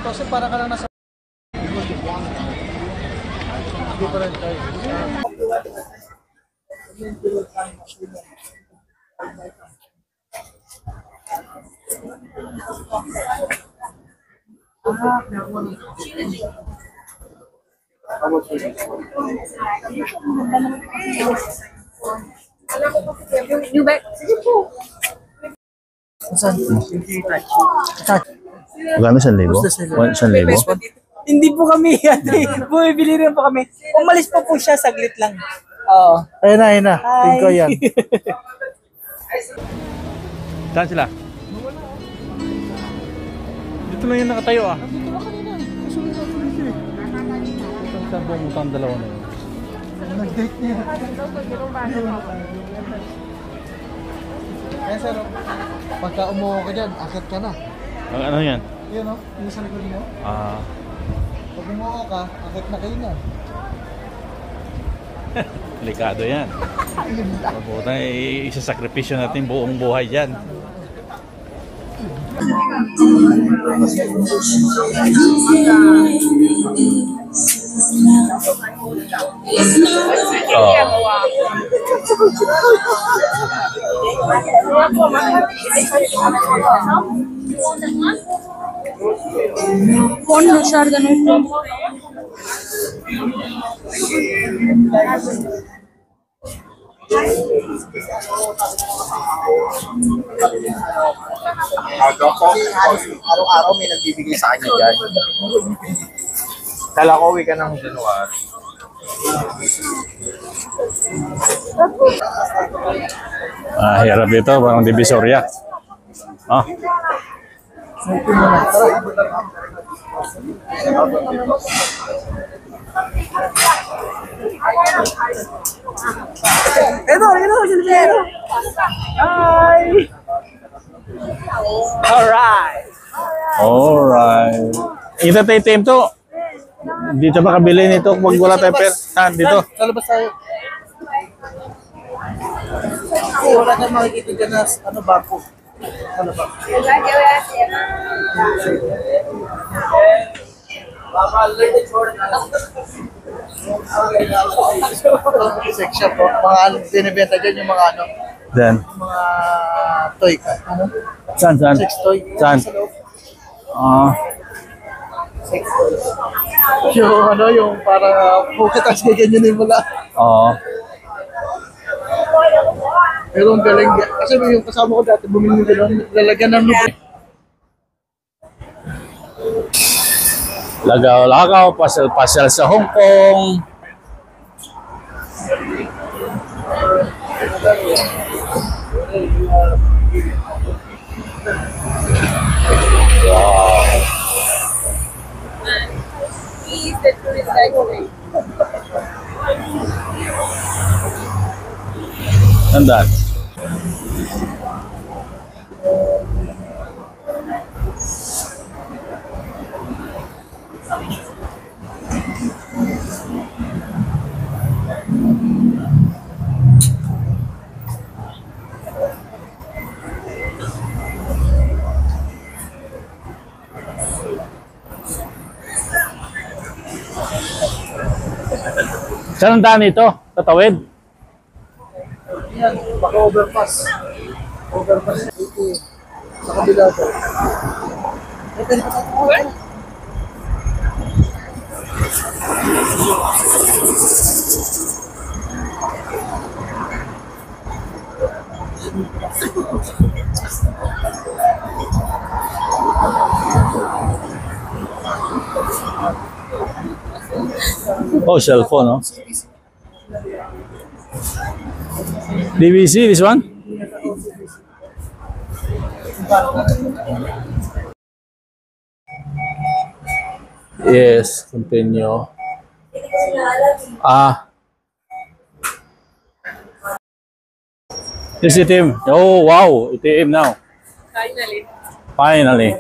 Kasi para ka lang nasa... Hindi pa rin tayo. New bag. Sige po. Saan? Magkano 1,000? 1,000? Hindi po kami yan. Bumibili rin po kami. Umalis po siya, saglit lang. Oo. Ayun na. Tingin ko yan. Saan sila? Dito lang yung nakatayo ah. Saan buong utang dalawa na yun? Nag-date niya. Kaya sir, pagka umuha ka dyan, akit ka na. Ano yan? Yun o, yung sa likod mo. Pag umuha ka, akit na kayo na. Delikado yan. Mabuti, isasakripisyo natin buong buhay dyan. Kung masyado na ito. Araw-araw may nagbibigay sa kanya dyan. Kala ko uwi ka ng January. Hirap dito, parang Divisoria. Ito, silbero. Hi! Alright. Ito tayo team to. Dito ba kabili nito kung wala tayo per? Saan? Dito? Sa labas tayo. Wala kang makikita dyan na bangko. Ano ba? Section po. Mga binibenta dyan yung mga Then? mga toy ka. Saan? Sex toy. Saan? Sex toy. Yung para bukat as ganyan mo lang. Pero ang galing. Kasi yung kasama ko dati, bumili nyo gano'n, lalagyan ng lubid. Lagaw-lagaw, pasal-pasal sa Hong Kong. Wow. He's the tourist guide. Tandaan. Saan ang daan ito? Tatawid? Yan, baka overpass. Overpass. Ito, sa kabila ko. Oh, cellphone, no? DVC, this one? Yes, continue. This is itim. Oh, wow, itim now. Finally. Finally.